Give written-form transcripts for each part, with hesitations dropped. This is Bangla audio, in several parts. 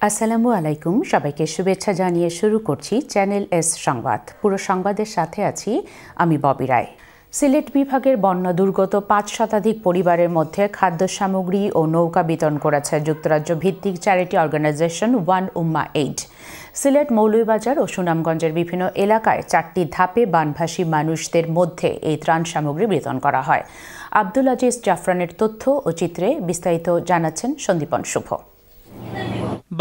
আসসালামু আলাইকুম, সবাইকে শুভেচ্ছা জানিয়ে শুরু করছি চ্যানেল এস সংবাদ। পুরো সংবাদের সাথে আছি আমি ববি রায়। সিলেট বিভাগের বন্যা দুর্গত ৫ শতাধিক পরিবারের মধ্যে খাদ্য সামগ্রী ও নৌকা বিতরণ করেছে যুক্তরাজ্য ভিত্তিক চ্যারিটি অর্গানাইজেশন ওয়ান উম্মা এইড। সিলেট, মৌলভীবাজার ও সুনামগঞ্জের বিভিন্ন এলাকায় ৪টি ধাপে বানভাসী মানুষদের মধ্যে এই ত্রাণ সামগ্রী বিতরণ করা হয়। আব্দুল আজিজ জাফরানের তথ্য ও চিত্রে বিস্তারিত জানাচ্ছেন সন্দীপন শুভ।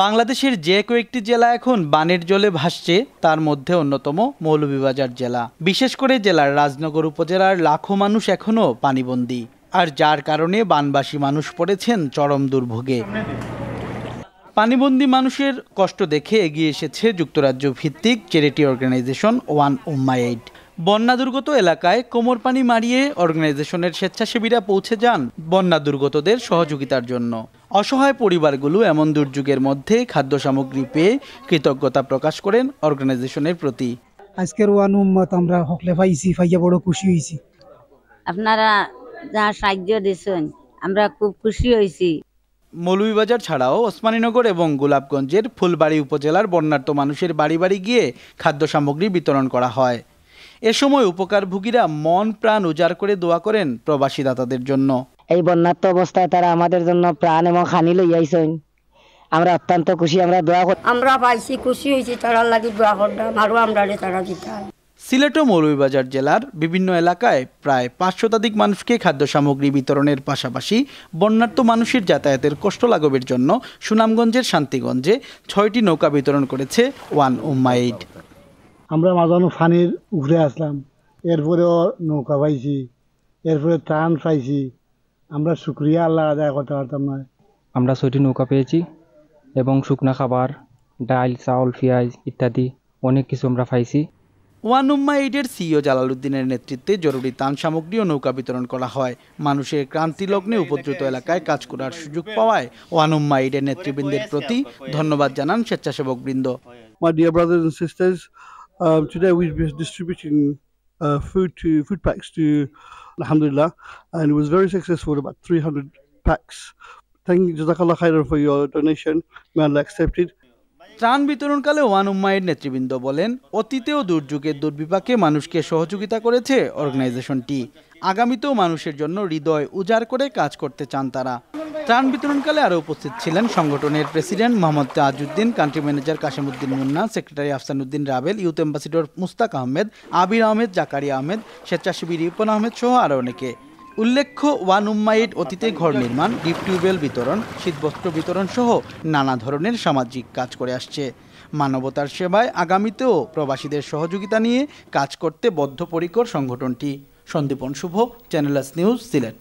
বাংলাদেশের যে কয়েকটি জেলা এখন বানের জলে ভাসছে, তার মধ্যে অন্যতম মৌলভীবাজার জেলা। বিশেষ করে জেলার রাজনগর উপজেলার লাখো মানুষ এখনও পানিবন্দী, আর যার কারণে বানবাসী মানুষ পড়েছেন চরম দুর্ভোগে। পানিবন্দী মানুষের কষ্ট দেখে এগিয়ে এসেছে যুক্তরাজ্য ভিত্তিক চ্যারিটি অর্গানাইজেশন ওয়ান উম্মা এইড। বন্যা দুর্গত এলাকায় কোমর পানি মারিয়ে অর্গানাইজেশনের স্বেচ্ছাসেবীরা পৌঁছে যান বন্যা দুর্গতদের সহযোগিতার জন্য। অসহায় পরিবারগুলো এমন দুর্যোগের মধ্যে খাদ্য সামগ্রী পেয়ে কৃতজ্ঞতা প্রকাশ করেন অর্গানাইজেশনের প্রতি। আজকের ওয়ান উম্মত আমরা হকলে পাইছি, পাইয়া বড় খুশি হয়েছি। আপনারা যা সাহায্য দিয়েছেন আমরা খুব খুশি হয়েছি। মৌলভীবাজার ছাড়াও ওসমানীনগর এবং গোলাপগঞ্জের ফুলবাড়ী উপজেলার বন্যার্ত মানুষের বাড়ি বাড়ি গিয়ে খাদ্য সামগ্রী বিতরণ করা হয়। এ সময় উপকারভোগীরা মন প্রাণ উজাড় করে দোয়া করেন প্রবাসী দাতাদের জন্য। এই বন্যার্ত অবস্থায় তারা আমাদের জন্য প্রাণ এবং খানি লই আইছেন, আমরা অত্যন্ত খুশি। আমরা দোয়া করি, আমরা পাইছি, খুশি হয়েছি, তারা লাগি দোয়া করলাম আরো আমরা তারা দিতাম। সিলেট ও মৌলভীবাজার জেলার বিভিন্ন এলাকায় প্রায় ৫ শতাধিক মানুষকে খাদ্য সামগ্রী বিতরণের পাশাপাশি বন্যার্ত মানুষের যাতায়াতের কষ্ট লাঘবের জন্য সুনামগঞ্জের শান্তিগঞ্জে ৬টি নৌকা বিতরণ করেছে ওয়ান উম্মা এইড। আমরা মাঝানো ফানির উপরে আসলাম, এরপরেও নৌকা পাইছি, এরপরে ত্রাণ পাইছি। আমরা শুক্রিয়া আল্লাহ আদায় করতে পারতাম না। আমরা 6টি নৌকা পেয়েছি এবং শুকনা খাবার, ডাল, চাউল, পেঁয়াজ ইত্যাদি অনেক কিছু আমরা পাইছি। ওয়ান উম্মা এইডের সিইও জালালউদ্দিনের নেতৃত্বে জরুরি ত্রাণ সামগ্রী ও নৌকা বিতরণ করা হয়। মানুষের ক্রান্তি লগ্নে উপদ্রুত এলাকায় কাজ করার সুযোগ পাওয়ায় ওয়ান উম্মা এইডের নেতৃবৃন্দের প্রতি ধন্যবাদ জানান স্বেচ্ছাসেবকবৃন্দ। My dear brothers and sisters, today we'll be distributing food packs to Alhamdulillah, and it was very successful, about 300 packs. Thank you, Jazakallah khairan, for your donation. May Allah accept it. ত্রাণ বিতরণকালে ওয়ান উম্মায়ের নেতৃবৃন্দ বলেন, অতীতেও দুর্যোগের দুর্বিপাকে মানুষকে সহযোগিতা করেছে অর্গানাইজেশনটি। আগামীতেও মানুষের জন্য হৃদয় উজাড় করে কাজ করতে চান তারা। ত্রাণ বিতরণকালে আরও উপস্থিত ছিলেন সংগঠনের president Mohammad Tajuddin, country manager Kashemuddin Munna, secretary Afsanuddin Rabel, youth ambassador Mustak Ahmed, Abir Ahmed, Zakaria Ahmed, স্বেচ্ছাসেবী রিপন আহমেদ সহ আরও অনেকে। উল্লেখ্য, ওয়ান উম্মা এইড অতীতে ঘর নির্মাণ, ডিপ টিউবওয়েল বিতরণ, শীতবস্ত্র বিতরণ সহ নানা ধরনের সামাজিক কাজ করে আসছে। মানবতার সেবায় আগামীতেও প্রবাসীদের সহযোগিতা নিয়ে কাজ করতে বদ্ধপরিকর সংগঠনটি। সন্দীপন শুভ, চ্যানেল এস নিউজ, সিলেট।